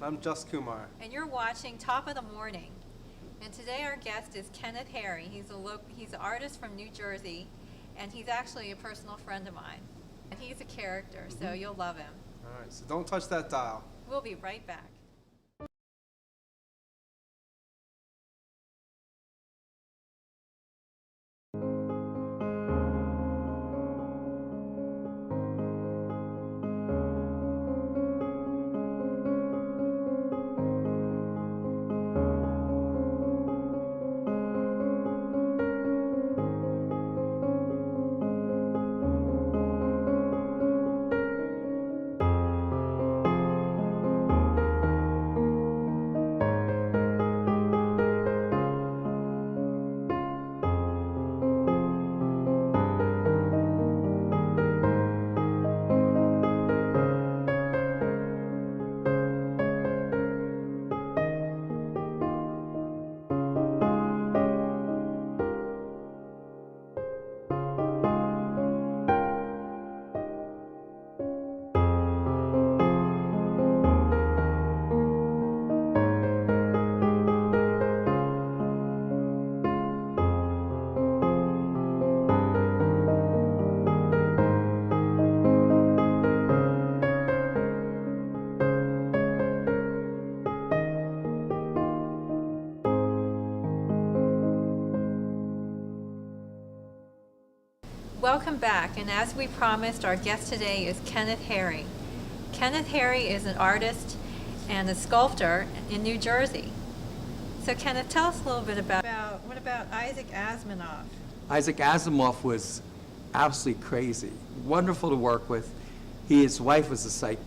I'm just Kumar. And you're watching Top of the Morning. And today our guest is Kenneth Hari. He's an artist from New Jersey, and he's actually a personal friend of mine. And he's a character, so you'll love him. All right, so don't touch that dial. We'll be right back. Welcome back, and as we promised, our guest today is Kenneth Hari. Kenneth Hari is an artist and a sculptor in New Jersey. So Kenneth, tell us a little bit about what about Isaac Asimov? Isaac Asimov was absolutely crazy, wonderful to work with. His wife was a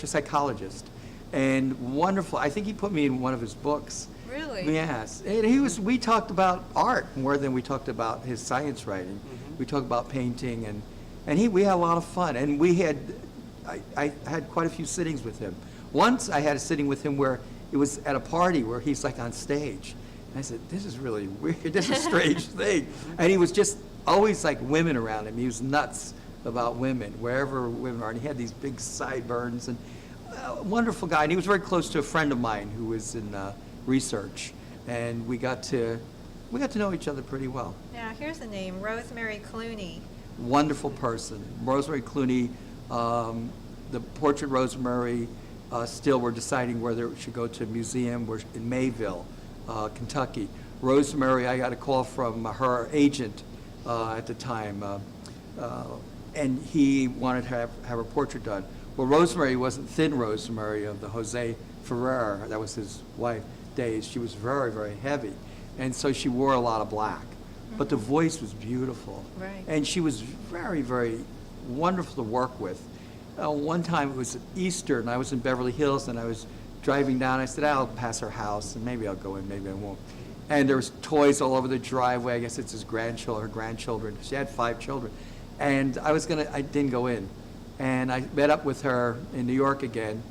psychologist, and wonderful. I think he put me in one of his books. Really? Yes, and we talked about art more than we talked about his science writing. We talked about painting, and we had a lot of fun. And I had quite a few sittings with him. Once I had a sitting with him where it was at a party where he's like on stage. And I said, this is really weird, this is a strange thing. And he was just always like women around him. He was nuts about women, wherever women are. And he had these big sideburns, and a wonderful guy. And he was very close to a friend of mine who was in research. And we got to know each other pretty well. Now, here's the name, Rosemary Clooney. Wonderful person. Rosemary Clooney, the portrait Rosemary, still we're deciding whether it should go to a museum. We're in Mayville, Kentucky. Rosemary, I got a call from her agent at the time, and he wanted to have her portrait done. Well, Rosemary wasn't thin Rosemary of the Jose Ferrer, that was his wife, days. She was very, very heavy. And so she wore a lot of black. But the voice was beautiful. Right. And she was very, very wonderful to work with. One time it was Easter, and I was in Beverly Hills, and I was driving down. I said, I'll pass her house, and maybe I'll go in, maybe I won't. And there was toys all over the driveway. I guess it's her grandchildren. She had 5 children. And I didn't go in. And I met up with her in New York again,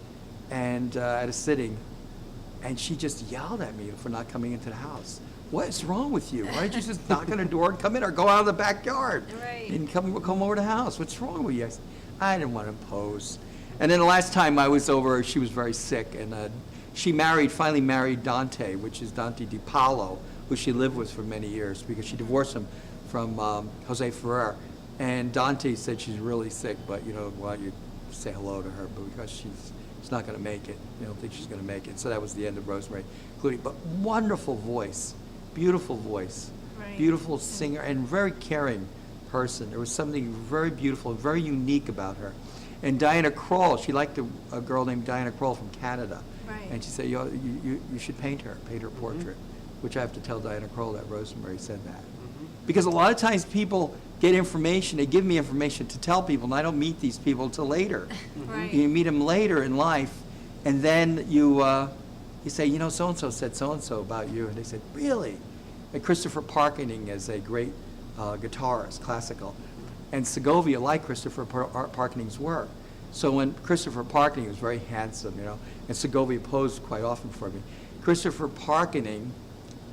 and at a sitting, and she just yelled at me for not coming into the house. What is wrong with you? Why don't you just knock on the door and come in, or go out of the backyard and come over to the house? What's wrong with you? I didn't want to impose. And then the last time I was over, she was very sick, and she finally married Dante, which is Dante Di Paolo, who she lived with for many years because she divorced him from Jose Ferrer. And Dante said she's really sick, but why don't you say hello to her, but because she's not going to make it. You don't think she's going to make it. So that was the end of Rosemary Clooney. But wonderful voice, beautiful voice, beautiful singer, and very caring person. There was something very beautiful, very unique about her. And Diana Krall, she liked a girl named Diana Krall from Canada. Right. And she said, you should paint her portrait, which I have to tell Diana Krall that Rosemary said that. Because a lot of times people get information, they give me information to tell people, and I don't meet these people until later. Right. You meet them later in life, and then you say, so-and-so said so-and-so about you, and they said, really? And Christopher Parkening is a great guitarist, classical, and Segovia liked Christopher Parkening's work. So when Christopher Parkening was very handsome, and Segovia posed quite often for me, Christopher Parkening,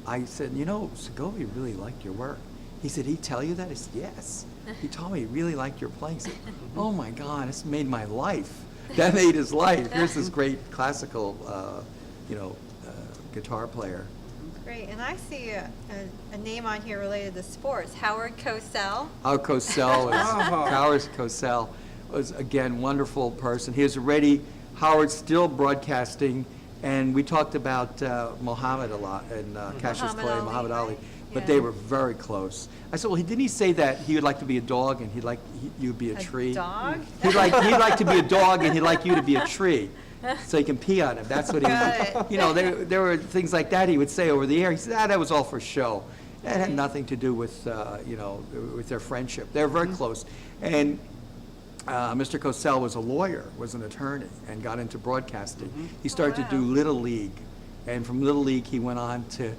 I said, Segovia really liked your work. He said, he tell you that? I said, yes. He told me he really liked your playing. He said, oh my God, it's made my life. that made his life. Here's this great classical, guitar player. Great, and I see a name on here related to sports, Howard Cosell. Howard Cosell was, again, wonderful person. He was already, Howard still broadcasting, and we talked about Muhammad a lot, and Cassius Clay, Muhammad Ali, right? but Yeah. they were very close. I said, well, didn't he say that he would like to be a dog, and you'd be a tree? A dog? He'd like to be a dog, and he'd like you to be a tree, so you can pee on him. That's what he Got it. there were things like that he would say over the air. He said, that was all for show. That had nothing to do with, with their friendship. They were very close. And Mr. Cosell was a lawyer, was an attorney, and got into broadcasting. He started to do wow. Little League, and from Little League he went on to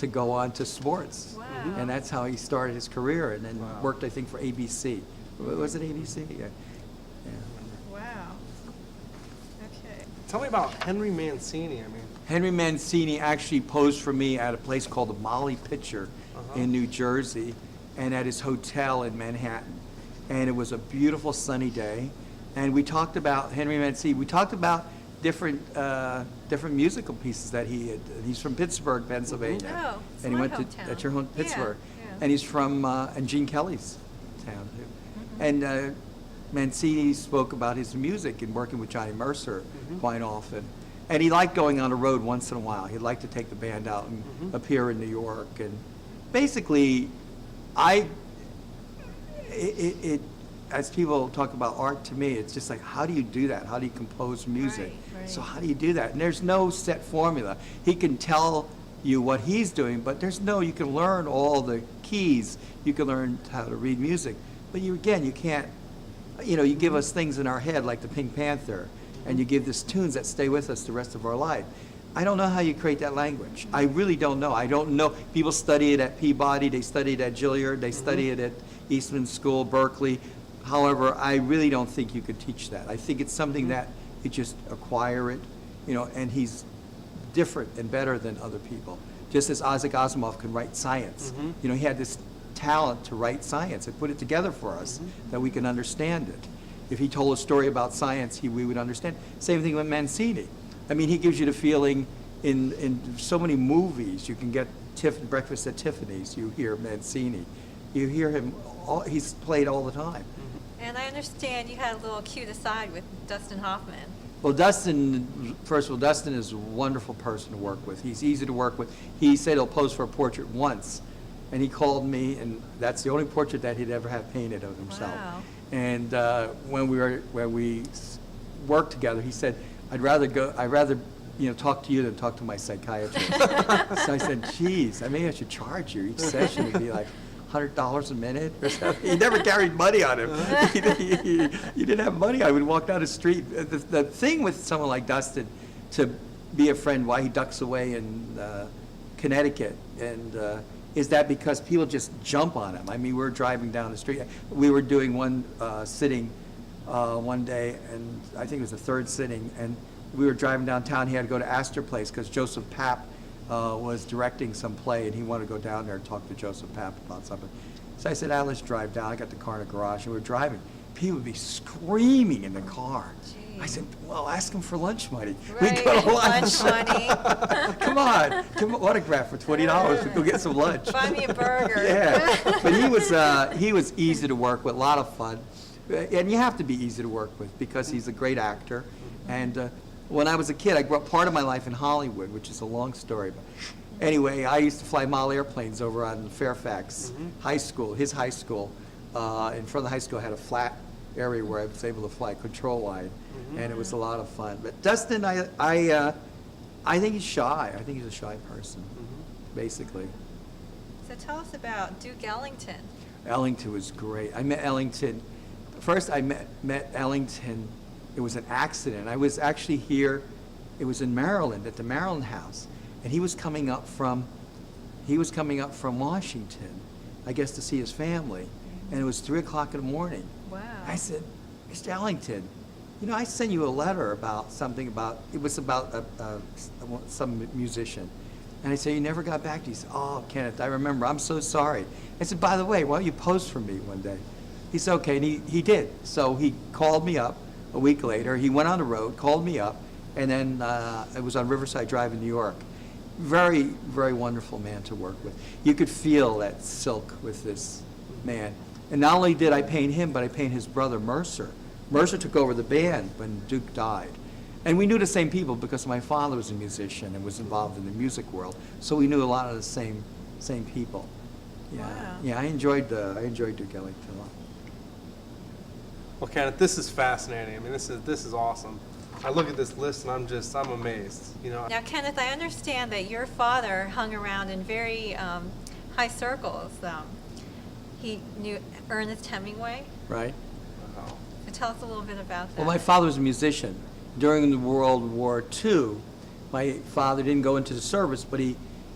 go on to sports. Wow. And that's how he started his career, and then Wow. worked, I think, for ABC. Was it ABC? Yeah. Wow. Okay. Tell me about Henry Mancini. Henry Mancini actually posed for me at a place called the Molly Pitcher in New Jersey, and at his hotel in Manhattan. And it was a beautiful sunny day, and we talked about Henry Mancini. We talked about different musical pieces that he had. He's from Pittsburgh, Pennsylvania, Oh, it's and he my went to hometown. that's your home, Yeah, Pittsburgh, yeah. and he's from and Gene Kelly's town too. And Mancini spoke about his music and working with Johnny Mercer quite often. And he liked going on the road once in a while. He'd like to take the band out and appear in New York. And basically, as people talk about art, to me, it's just like, how do you do that? How do you compose music? Right. So how do you do that? And there's no set formula. He can tell you what he's doing, but you can learn all the keys. You can learn how to read music. But you can't, you give us things in our head like the Pink Panther, and you give us tunes that stay with us the rest of our life. I don't know how you create that language. I really don't know. I don't know. People study it at Peabody, they study it at Juilliard, they study it at Eastman School, Berkeley. However, I really don't think you could teach that. I think it's something that you just acquire it, and he's different and better than other people. Just as Isaac Asimov can write science. He had this talent to write science and put it together for us that we can understand it. If he told a story about science, we would understand. Same thing with Mancini. I mean, he gives you the feeling in so many movies. You can get Breakfast at Tiffany's, you hear Mancini. You hear him, he's played all the time. And I understand you had a little cute aside with Dustin Hoffman. Well, Dustin is a wonderful person to work with. He's easy to work with. He said he'll pose for a portrait once, and he called me, and that's the only portrait that he'd ever have painted of himself. Wow. And when we worked together, he said, I'd rather talk to you than talk to my psychiatrist. So I said, geez, maybe I should charge you. Each session would be like $100 a minute or something. He never carried money on him. He didn't have money. I would walk down the street. The thing with someone like Dustin, to be a friend, why he ducks away in Connecticut, and is that because people just jump on him. I mean, we're driving down the street. We were doing one sitting one day, and I think it was the third sitting, and we were driving downtown. He had to go to Astor Place because Joseph Papp was directing some play, and he wanted to go down there and talk to Joseph Papp about something. So I said, let's drive down. I got the car in the garage, and we were driving. People would be screaming in the car. Gee. I said, well, ask him for lunch money. Right, We go to lunch money. Come on, give him an autograph for $20. We go get some lunch. Buy me a burger. Yeah, but he was easy to work with, a lot of fun, and you have to be easy to work with because he's a great actor. And when I was a kid, I grew up part of my life in Hollywood, which is a long story. But anyway, I used to fly model airplanes over on Fairfax High School. His high school, in front of the high school, had a flat area where I was able to fly control line, and it was a lot of fun. But Dustin, I think he's shy. I think he's a shy person, basically. So tell us about Duke Ellington. Ellington was great. I met Ellington. First, I met Ellington. It was an accident. I was actually here. It was in Maryland at the Maryland House, and he was coming up from Washington, I guess, to see his family, and it was 3:00 in the morning. Wow. I said, Mr. Ellington, I sent you a letter about something about some musician. And I said, you never got back to me. He said, oh, Kenneth, I remember. I'm so sorry. I said, by the way, why don't you pose for me one day? He said, okay, and he did. So he called me up. a week later. He went on the road, called me up, and then it was on Riverside Drive in New York. Very, very wonderful man to work with. You could feel that silk with this man. And not only did I paint him, but I painted his brother, Mercer. Mercer took over the band when Duke died. And we knew the same people because my father was a musician and was involved in the music world. So we knew a lot of the same people. Yeah, Wow. yeah, I enjoyed Duke Ellington a lot. Well, Kenneth, this is fascinating. I mean, this is awesome. I look at this list and I'm amazed. You know, Now, Kenneth, I understand that your father hung around in very high circles. He knew Ernest Hemingway. Right? wow. So tell us a little bit about that. Well, my father was a musician. During the World War II, my father didn't go into the service, but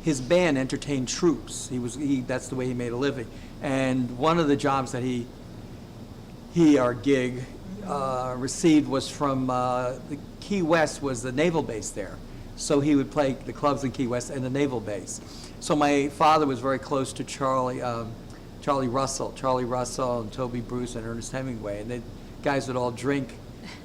his band entertained troops. That's the way he made a living. And one of the jobs that our gig received was from the Key West was the naval base there. So he would play the clubs in Key West and the naval base. So my father was very close to Charlie Russell and Toby Bruce and Ernest Hemingway, and the guys would all drink.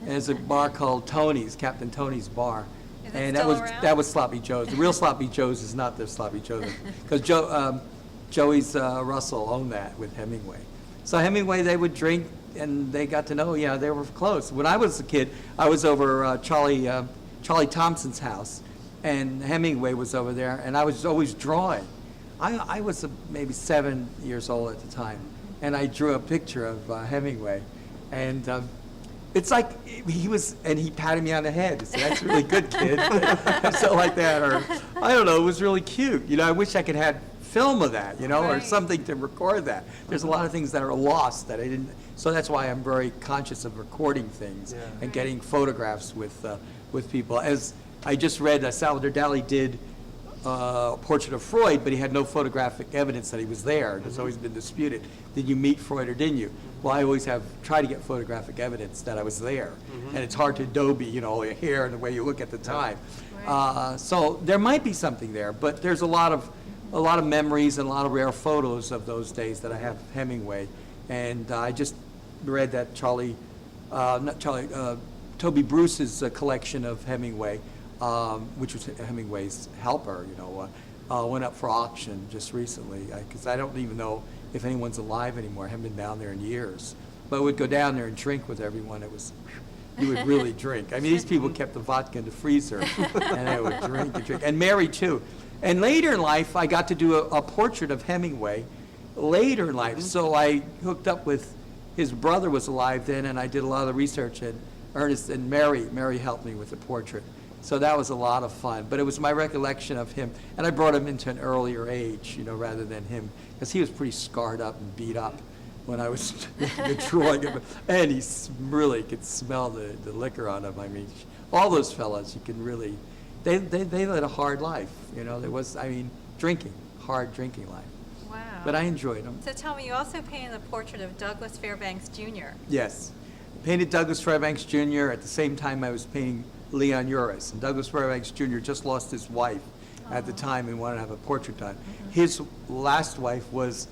There's a bar called Tony's, Captain Tony's Bar. Is it And still around? that was Sloppy Joe's. The real Sloppy Joe's is not the Sloppy Joe's, because Joey's Russell owned that with Hemingway. So Hemingway, they would drink, and they got to know, they were close. When I was a kid, I was over Charlie Thompson's house, and Hemingway was over there, and I was always drawing. I was maybe 7 years old at the time, and I drew a picture of Hemingway, and it's like he patted me on the head. He said, "That's a really good, kid." So like that, or I don't know, it was really cute. I wish I could have film of that, or Right. something to record that. There's a lot of things that are lost that I didn't, so that's why I'm very conscious of recording things Yeah. and getting photographs with people. As I just read, Salvador Dali did a portrait of Freud, but he had no photographic evidence that he was there. It's always been disputed. Did you meet Freud or didn't you? Well, I always try to get photographic evidence that I was there. And it's hard to adobe, your hair and the way you look at the time. Right. So there might be something there, but there's a lot of memories and a lot of rare photos of those days that I have of Hemingway. And I just read that Toby Bruce's collection of Hemingway, which was Hemingway's helper, went up for auction just recently, because I don't even know if anyone's alive anymore. I haven't been down there in years. But I would go down there and drink with everyone. You would really drink. I mean, these people kept the vodka in the freezer, and they would drink and drink. And Mary, too. And later in life, I got to do a portrait of Hemingway later in life. So I hooked up with, his brother was alive then, and I did a lot of the research, and Ernest and Mary helped me with the portrait. So that was a lot of fun. But it was my recollection of him, and I brought him into an earlier age, rather than him, because he was pretty scarred up and beat up when I was drawing him. And he really could smell the liquor on him. I mean, all those fellas, you can really, they led a hard life. There was, hard drinking life. Wow. But I enjoyed them. So tell me, you also painted a portrait of Douglas Fairbanks Jr. Yes. Painted Douglas Fairbanks Jr. at the same time I was painting Leon Uris. And Douglas Fairbanks Jr. just lost his wife at the time and wanted to have a portrait done. His last wife was,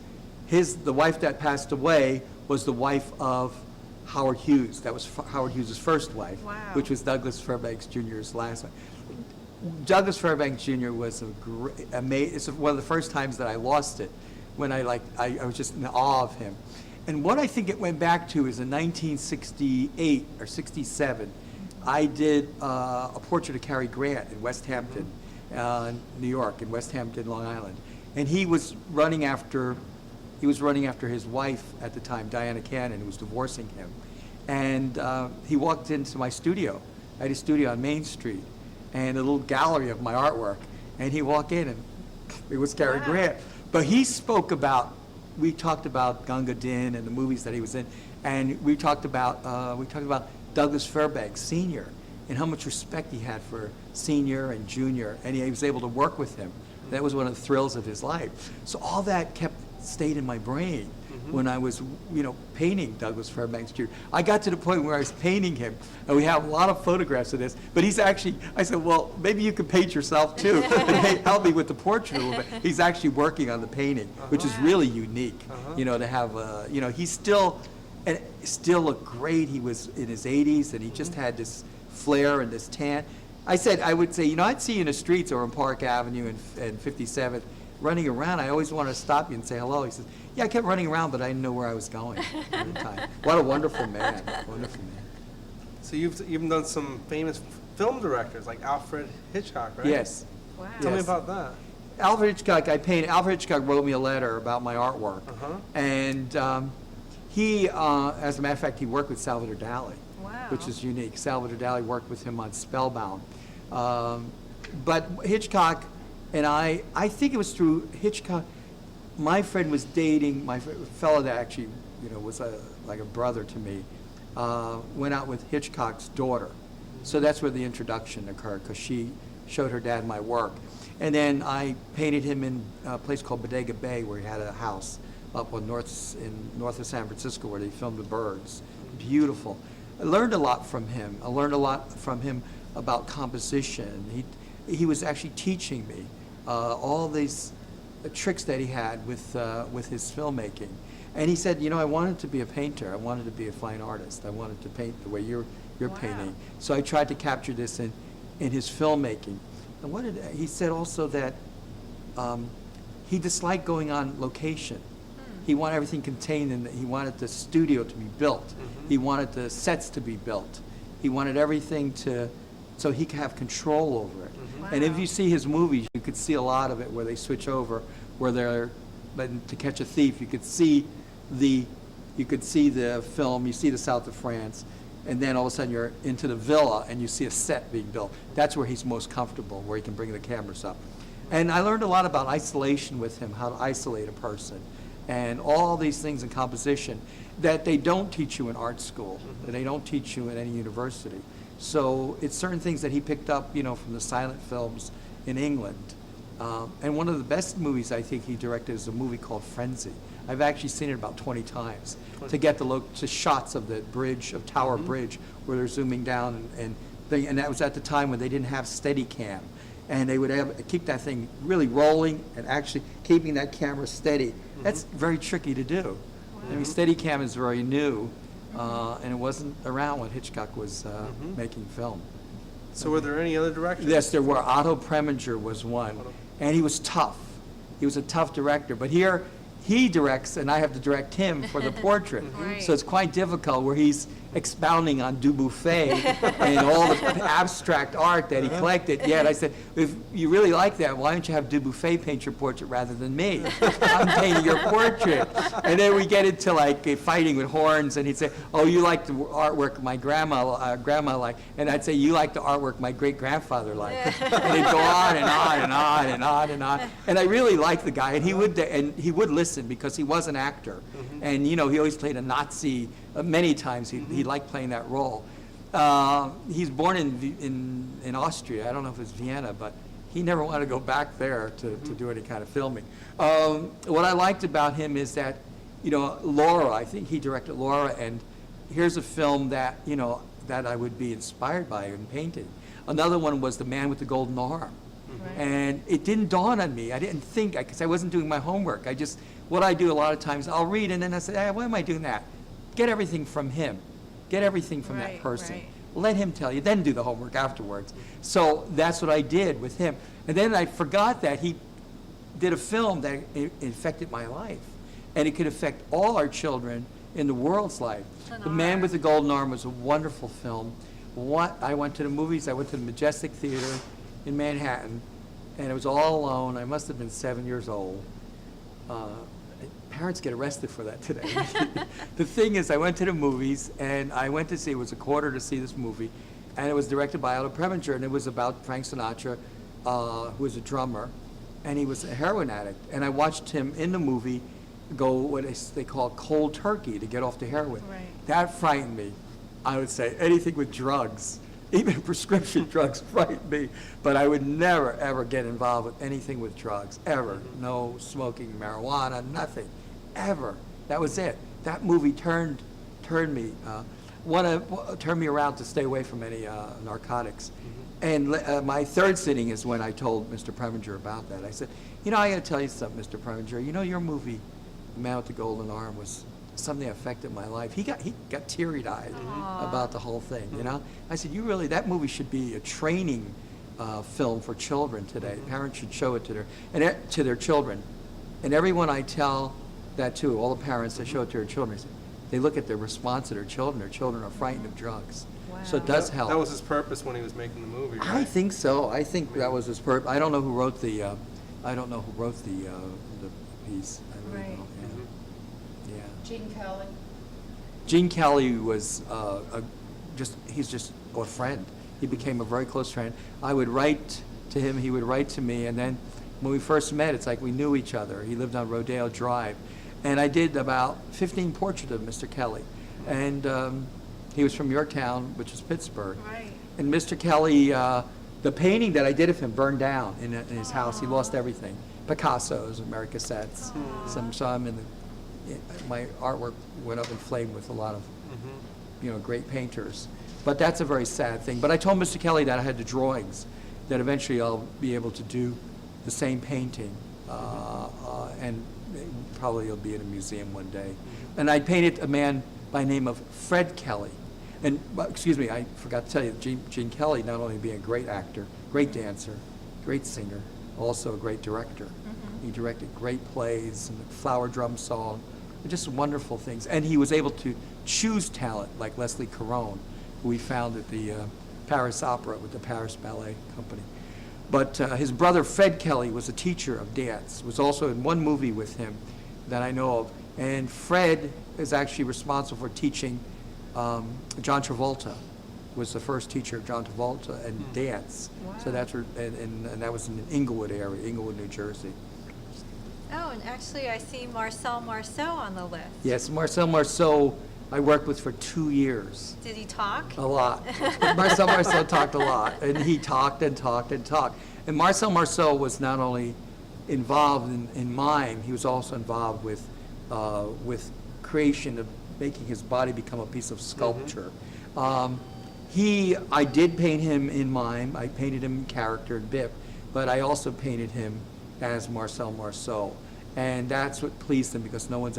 the wife that passed away was the wife of Howard Hughes. That was Howard Hughes' first wife, Wow. which was Douglas Fairbanks Jr.'s last wife. Douglas Fairbanks Jr. was it's one of the first times that I lost it, when I was just in awe of him. And what I think it went back to is in 1968 or 67, I did a portrait of Cary Grant in West Hampton, New York, in West Hampton, Long Island. And he was running after his wife at the time, Diana Cannon, who was divorcing him. And he walked into my studio. I had a studio on Main Street, and a little gallery of my artwork. And he walked in, and it was Cary Wow. Grant. But he spoke about, we talked about Gunga Din and the movies that he was in, and we talked about Douglas Fairbanks Sr. and how much respect he had for Senior and Junior, and he was able to work with him. That was one of the thrills of his life. So all that stayed in my brain when I was, painting Douglas Fairbanks Jr. I got to the point where I was painting him, and we have a lot of photographs of this, but he's actually, I said, well, maybe you could paint yourself too, and help me with the portrait a little bit. He's actually working on the painting, which is really unique, to have, he's still and still looked great. He was in his 80s, and he just had this flair and this tan. I would say, I'd see you in the streets or on Park Avenue and 57th running around. I always wanted to stop you and say hello. He says, yeah, I kept running around, but I didn't know where I was going at the time. What a wonderful man, wonderful man. So you've even done some famous film directors like Alfred Hitchcock, right? Yes. Wow. Tell me Yes. about that. Alfred Hitchcock, Alfred Hitchcock wrote me a letter about my artwork. Uh-huh. And he, as a matter of fact, he worked with Salvador Dali, Wow. which is unique. Salvador Dali worked with him on Spellbound. But Hitchcock and I think it was through Hitchcock, my friend was dating, fellow that actually, was like a brother to me, went out with Hitchcock's daughter. So that's where the introduction occurred, because she showed her dad my work. And then I painted him in a place called Bodega Bay, where he had a house up on north of San Francisco, where they filmed the birds. Beautiful. I learned a lot from him. I learned a lot from him about composition. He was actually teaching me all these tricks that he had with his filmmaking. And he said, I wanted to be a painter. I wanted to be a fine artist. I wanted to paint the way you're Wow. painting. So I tried to capture this in his filmmaking. And he said also that he disliked going on location. He wanted everything contained, and he wanted the studio to be built. He wanted the sets to be built. He wanted everything so he could have control over it. And if Wow. you see his movies, you could see a lot of it where they switch over, but To Catch a Thief, you could see the film, you see the south of France, and then all of a sudden you're into the villa and you see a set being built. That's where he's most comfortable, where he can bring the cameras up. And I learned a lot about isolation with him, how to isolate a person, and all these things in composition that they don't teach you in art school, that they don't teach you in any university. So it's certain things that he picked up, from the silent films in England. And one of the best movies I think he directed is a movie called Frenzy. I've actually seen it about 20 times to get the shots of the bridge, of Tower Bridge, where they're zooming down, and that was at the time when they didn't have Steadicam. And they would keep that thing really rolling and actually keeping that camera steady. That's very tricky to do. I mean, Steadicam is very new, and it wasn't around when Hitchcock was making film. So were there any other directors? Yes, there were. Otto Preminger was one, and he was tough. He was a tough director, but here he directs, and I have to direct him for the portrait. Right. So it's quite difficult, where he's expounding on Dubuffet and all the abstract art that he collected. Yet I said, if you really like that, why don't you have Dubuffet paint your portrait rather than me? I'm painting your portrait. And then we get into like fighting with horns, and he'd say, oh, you like the artwork my grandma liked, and I'd say, you like the artwork my great-grandfather liked. And it'd go on and on and on and on and on. And I really liked the guy, and he would listen, because he was an actor. And he always played a Nazi. Many times he liked playing that role. He's born in Austria. I don't know if it's Vienna, but he never wanted to go back there to do any kind of filming. What I liked about him is that, Laura, I think he directed Laura, and here's a film that, that I would be inspired by in painting. Another one was The Man with the Golden Arm. Right. And it didn't dawn on me. I didn't think, because I wasn't doing my homework. What I do a lot of times, I'll read, and then I say, why am I doing that? Get everything from him. Get everything from that Right, person. right. Let him tell you, then do the homework afterwards. So that's what I did with him. And then I forgot that he did a film that affected my life. And it could affect all our children in the world's life. The Man with the Golden Arm was a wonderful film. I went to the movies. I went to the Majestic Theater in Manhattan, and it was all alone. I must have been 7 years old. Parents get arrested for that today. The thing is, I went to the movies, and I went to see, it was a quarter to see this movie, and it was directed by Otto Preminger, and it was about Frank Sinatra, who was a drummer, and he was a heroin addict. And I watched him in the movie go what they call cold turkey, to get off the heroin. Right. That frightened me. I would say anything with drugs, even prescription drugs, frightened me. But I would never, ever get involved with anything with drugs, ever. No smoking marijuana, nothing, ever. That was it. That movie turned me around to stay away from any narcotics. And my third sitting is when I told Mr. Preminger about that. I said, I got to tell you something, Mr. Preminger. Your movie, The Man with the Golden Arm, was something that affected my life. He got teary-eyed Aw. about the whole thing, you know? I said, that movie should be a training film for children today. Parents should show it to their children. And everyone I tell that to, all the parents that show it to their children, they look at the response of their children. Their children are frightened of drugs. So it Wow. does help. That was his purpose when he was making the movie, right? I think so. I think that was his purpose. I don't know who wrote the piece. I really Right. don't. Yeah. Yeah. Gene Kelly. Gene Kelly was he's just a friend. He became a very close friend. I would write to him, he would write to me, and then when we first met, it's like we knew each other. He lived on Rodeo Drive. And I did about 15 portraits of Mr. Kelly. And he was from Yorktown, which is Pittsburgh. Right. And Mr. Kelly, the painting that I did of him burned down in his house. He lost everything. Picasso's, Americassettes. Some in my artwork went up in flame with a lot of, great painters. But that's a very sad thing. But I told Mr. Kelly that I had the drawings, that eventually I'll be able to do the same painting, and probably it'll be in a museum one day. And I painted a man by the name of Fred Kelly. And, excuse me, I forgot to tell you, Gene Kelly, not only being a great actor, great dancer, great singer, also a great director. He directed great plays and the Flower Drum Song, just wonderful things. And he was able to choose talent like Leslie Caron, who we found at the Paris Opera with the Paris Ballet Company. But his brother Fred Kelly was a teacher of dance, was also in one movie with him that I know of. And Fred is actually responsible for teaching John Travolta, was the first teacher of John Travolta and dance. Wow. So that's where, and that was in the Inglewood area, Inglewood, New Jersey. Oh, and actually I see Marcel Marceau on the list. Yes, Marcel Marceau, I worked with for 2 years. Did he talk? A lot. Marcel Marceau talked a lot, and he talked and talked and talked. And Marcel Marceau was not only involved in mime, he was also involved with creation of making his body become a piece of sculpture. I did paint him in mime. I painted him in character in Bip, but I also painted him as Marcel Marceau, and that's what pleased him because no one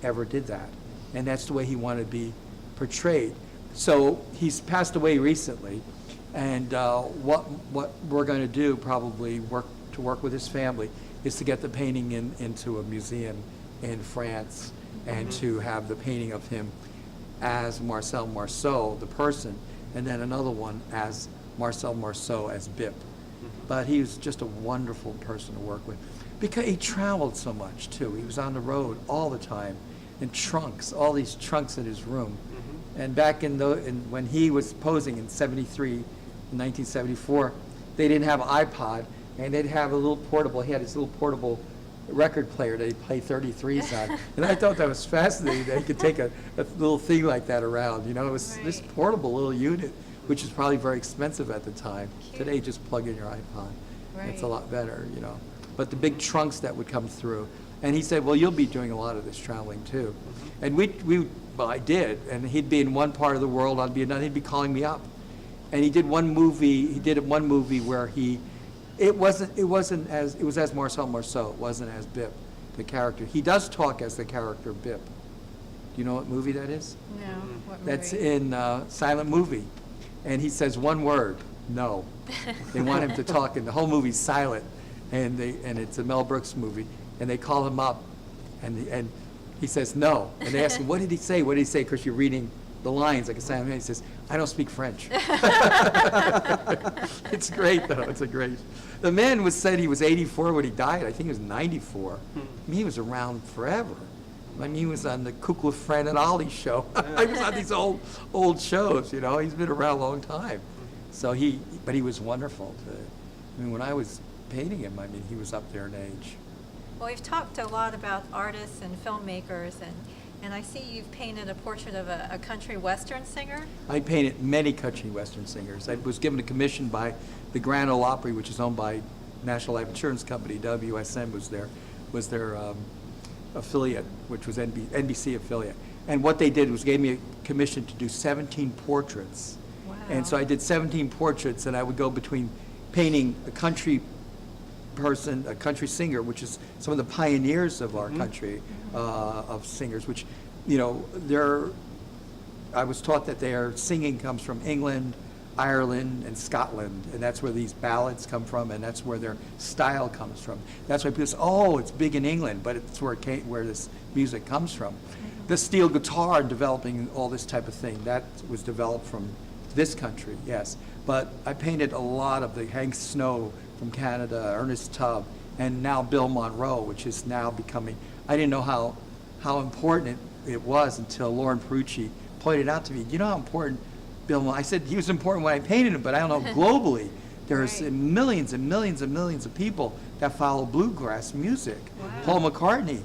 ever did that, and that's the way he wanted to be portrayed. So he's passed away recently, and what we're going to do, probably work with his family, is to get the painting into a museum in France, and to have the painting of him as Marcel Marceau, the person, and then another one as Marcel Marceau as Bip. But he was just a wonderful person to work with because he traveled so much too. He was on the road all the time in trunks, all these trunks in his room. And back when he was posing in 1974, they didn't have an iPod, and they'd have a little portable, he had his little portable record player that he'd play 33s on. And I thought that was fascinating that he could take a little thing like that around. It was this Right. portable little unit, which is probably very expensive at the time. Cute. Today, just plug in your iPod. It's a Right. lot better, But the big trunks that would come through. And he said, well, you'll be doing a lot of this traveling too. And well, I did. And he'd be in one part of the world, I'd be in another, he'd be calling me up. And he did one movie where it was as Marcel Marceau, it wasn't as Bip, the character. He does talk as the character Bip. Do you know what movie that is? No. What That's movie? in Silent Movie. And he says one word, no. They want him to talk, and the whole movie's silent. And it's a Mel Brooks movie. And they call him up, and he says no. And they ask him, what did he say? What did he say? Because you're reading the lines like a silent movie. He says, I don't speak French. It's great, though. It's a great. The man said he was 84 when he died. I think he was 94. I mean, he was around forever. I mean, he was on the Cook with Fran and Ollie show. He was on these old shows, He's been around a long time. So but he was wonderful. When I was painting him, he was up there in age. Well, we've talked a lot about artists and filmmakers, and I see you've painted a portrait of a country western singer. I painted many country western singers. I was given a commission by the Grand Ole Opry, which is owned by National Life Insurance Company. WSM was their affiliate, which was NBC affiliate. And what they did was gave me a commission to do 17 portraits. Wow. And so I did 17 portraits, and I would go between painting a country person, a country singer, which is some of the pioneers of our country, of singers, which, you know, I was taught that their singing comes from England, Ireland, and Scotland, and that's where these ballads come from, and that's where their style comes from. That's why people say, oh, it's big in England, but it's where where this music comes from. The steel guitar, developing all this type of thing, that was developed from this country, yes. But I painted a lot of the Hank Snow from Canada, Ernest Tubb, and now Bill Monroe, which is now becoming, I didn't know how important it was until Lauren Perucci pointed out to me, you know how important Bill Monroe, I said he was important when I painted him, but I don't know, globally, there's Right. millions and millions and millions of people that follow bluegrass music. Wow. Paul McCartney,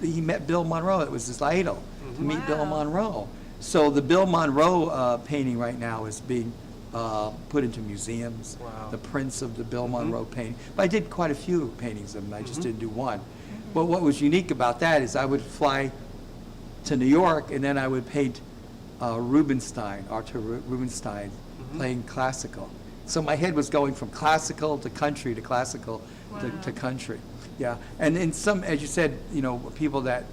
he met Bill Monroe, it was his idol, to meet Bill Wow. Monroe. So the Bill Monroe painting right now is being put into museums. Wow. The prints of the Bill Monroe painting. But I did quite a few paintings of him, I just didn't do one. But what was unique about that is I would fly to New York and then I would paint Arthur Rubinstein, playing classical. So my head was going from classical to country to classical to country. Yeah, and in some, as you said, you know, people that,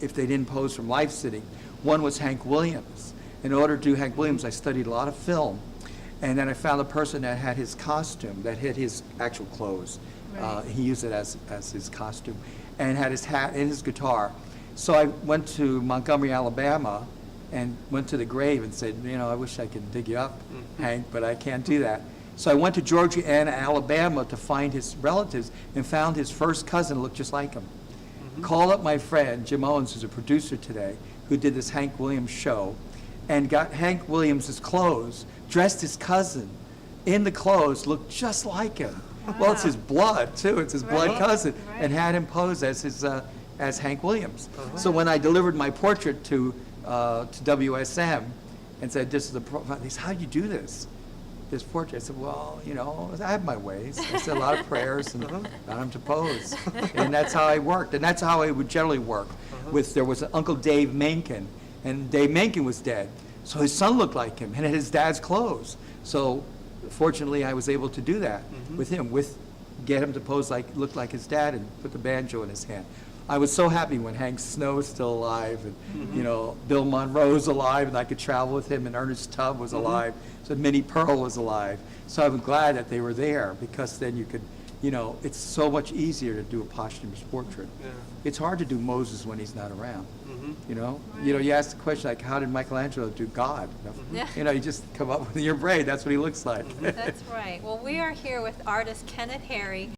if they didn't pose from life sitting, one was Hank Williams. In order to do Hank Williams, I studied a lot of film, and then I found a person that had his costume, that had his actual clothes. Right. He used it as his costume, and had his hat and his guitar. So I went to Montgomery, Alabama, and went to the grave and said, you know, I wish I could dig you up, Hank, but I can't do that. So I went to Georgia and Alabama to find his relatives and found his first cousin looked just like him. Called up my friend, Jim Owens, who's a producer today, who did this Hank Williams show, and got Hank Williams' clothes, dressed his cousin in the clothes, looked just like him. Well, it's his blood, too. It's his blood Right. cousin, Right. and had him pose as his as Hank Williams. So when I delivered my portrait to WSM and said, this is the profile, they said, how'd you do this portrait? I said, well, you know, I have my ways. I said a lot of prayers and got him to pose. And that's how I worked. And that's how I would generally work. There was Uncle Dave Menken, and Dave Menken was dead. So his son looked like him and had his dad's clothes. So fortunately, I was able to do that with him, get him to pose look like his dad and put the banjo in his hand. I was so happy when Hank Snow is still alive, and you know, Bill Monroe's alive, and I could travel with him, and Ernest Tubb was alive, so Minnie Pearl was alive. So I'm glad that they were there, because then you could, you know, it's so much easier to do a posthumous portrait. Yeah. It's hard to do Moses when he's not around. You know, you ask the question like, how did Michelangelo do God? Yeah. You know, you just come up with your brain. That's what he looks like. That's right. Well, we are here with artist Kenneth Hari.